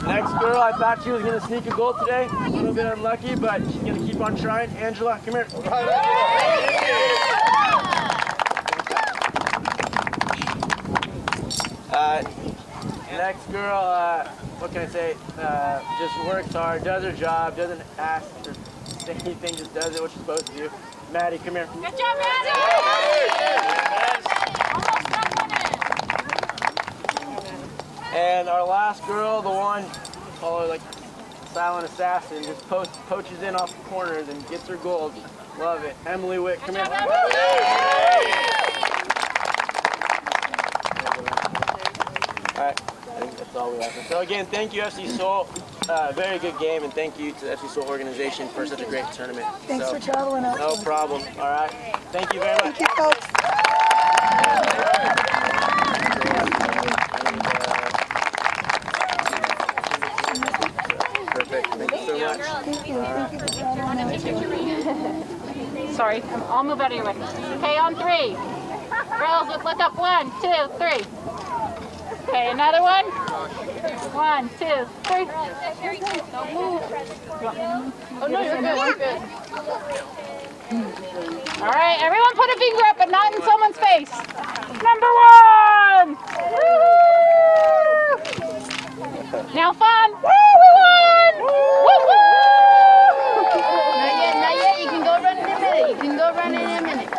Next girl, I thought she was going to sneak a goal today. A little bit unlucky, but she's going to keep on trying. Angela, come here. Next girl, what can I say? Just works hard, does her job, doesn't ask or say anything, just does it what she's supposed to do. Maddie, come here. Good job, Maddie! And our last girl, the one, call her like silent assassin, just poaches in off the corners and gets her goals. Love it. Emily Witt, come here. All right. I think that's all we have. So again, thank you, FC Seoul. Very good game, and thank you to the FC Seoul organization for such a great tournament. Thanks for traveling out. No problem. All right. Thank you very much. Thank you, folks. Perfect. Thank you so much. Thank you. Thank you for traveling out. Sorry, I'll move out of your way. Okay, on three. Girls, look up. 1, 2, 3. Okay, another one. 1, 2, 3. Oh no, you're good. You're good. All right, everyone, put a finger up, but not in someone's face. Number 1. Woo! Now, fun. Woo! We won! Woo! Not yet. You can go run in a minute.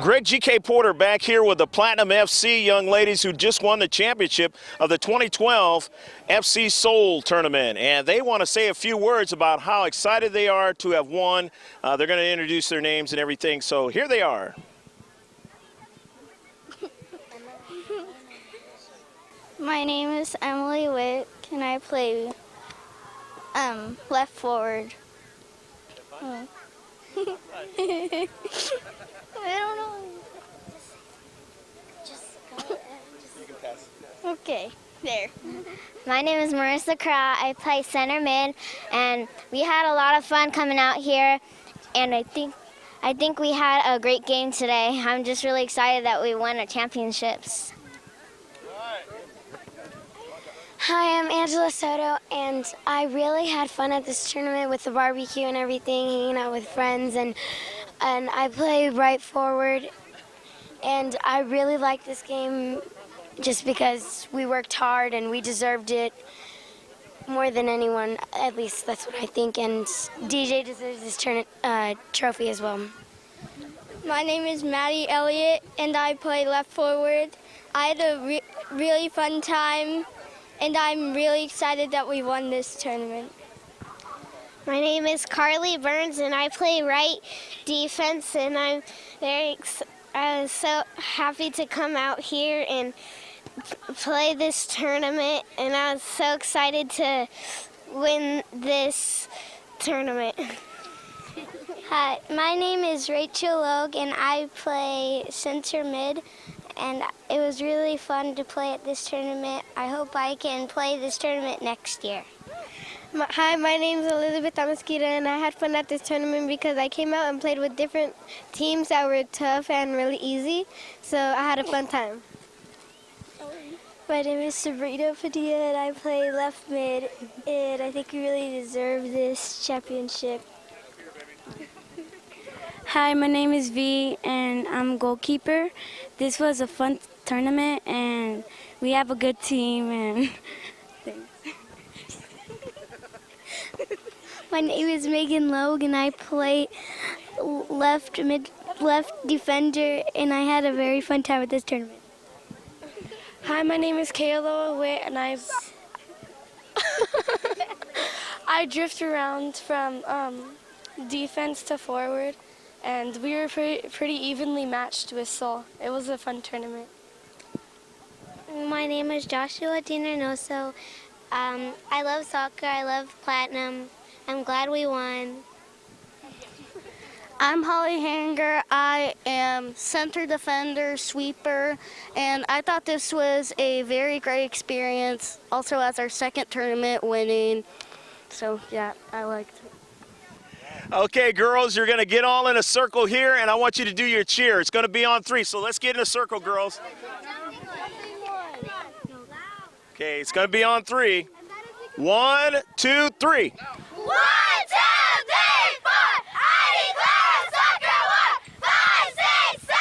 Greg G.K. Porter back here with the Platinum FC young ladies who just won the championship of the 2012 FC Seoul tournament. And they want to say a few words about how excited they are to have won. They're going to introduce their names and everything. So here they are. My name is Emily Witt, and I play left forward. Oh. I don't know. Okay, there. My name is Marissa Craw. I play center mid, and we had a lot of fun coming out here, and I think we had a great game today. I'm just really excited that we won our championships. Hi, I'm Angela Soto, and I really had fun at this tournament with the barbecue and everything, hanging out with friends, and I play right forward, and I really like this game just because we worked hard and we deserved it more than anyone. At least that's what I think, and DJ deserves this trophy as well. My name is Maddie Elliott, and I play left forward. I had a really fun time, and I'm really excited that we won this tournament. My name is Carly Burns, and I play right defense, and I was so happy to come out here and play this tournament, and I was so excited to win this tournament. Hi, my name is Rachel Logue, and I play center mid, and it was really fun to play at this tournament. I hope I can play this tournament next year. Hi, my name is Elizabeth Amasquita, and I had fun at this tournament because I came out and played with different teams that were tough and really easy, so I had a fun time. My name is Sabrina Padilla, and I play left mid, and I think we really deserve this championship. Hi, my name is V, and I'm goalkeeper. This was a fun tournament, and we have a good team, and thanks. My name is Megan Logue, and I play left defender, and I had a very fun time at this tournament. Hi, my name is Kayla Witt, and I drift around from defense to forward, and we were pretty evenly matched with Seoul. It was a fun tournament. My name is Joshua Dinarnoso. I love soccer. I love Platinum. I'm glad we won. I'm Holly Hanger. I am center defender, sweeper, and I thought this was a very great experience. Also, as our second tournament winning. So, yeah, I liked it. Okay, girls, you're going to get all in a circle here, and I want you to do your cheer. It's going to be on 3, so let's get in a circle, girls. Okay, it's going to be on 3. 1, 2, 3. 1, 2, 3, 4. I declare soccer won. 5, 6, 7,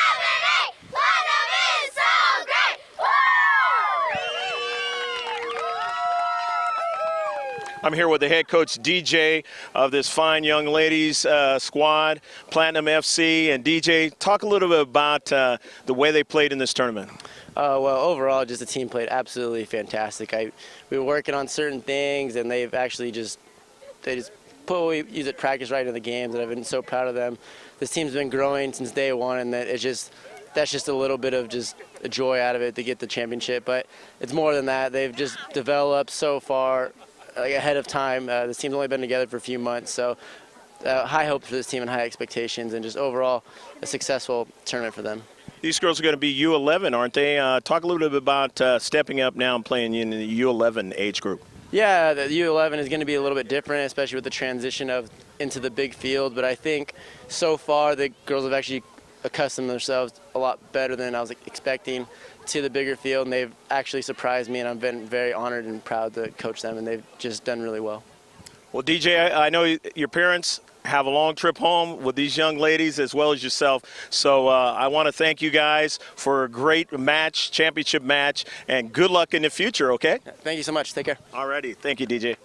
8. Platinum is so great. Woo! I'm here with the head coach, DJ, of this fine young ladies squad, Platinum FC. And DJ, talk a little bit about the way they played in this tournament. Well, overall, just the team played absolutely fantastic. We were working on certain things, and they've actually just put what we use at practice right in the games, and I've been so proud of them. This team's been growing since day one, and that's just a little bit of just a joy out of it to get the championship. But it's more than that. They've just developed so far ahead of time. This team's only been together for a few months, so high hopes for this team and high expectations, and just overall a successful tournament for them. These girls are going to be U11, aren't they? Talk a little bit about stepping up now and playing in the U11 age group. Yeah, the U11 is going to be a little bit different, especially with the transition into the big field. But I think so far the girls have actually accustomed themselves a lot better than I was expecting to the bigger field, and they've actually surprised me, and I've been very honored and proud to coach them, and they've just done really well. Well, DJ, I know your parents have a long trip home with these young ladies as well as yourself. So I want to thank you guys for a great match, championship match, and good luck in the future, okay? Thank you so much. Take care. All righty. Thank you, DJ.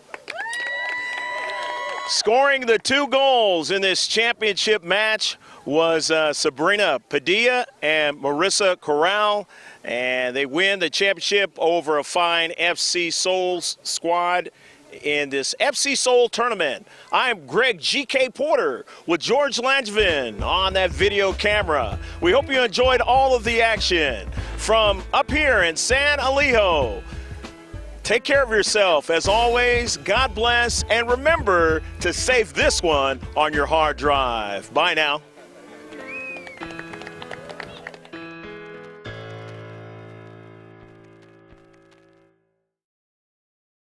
Scoring the 2 goals in this championship match was Sabrina Padilla and Marissa Corral, and they win the championship over a fine FC Seoul squad in this FC Seoul tournament. I'm Greg GK Porter with George Langevin on that video camera. We hope you enjoyed all of the action from up here in San Alejo. Take care of yourself. As always, God bless, and remember to save this one on your hard drive. Bye now.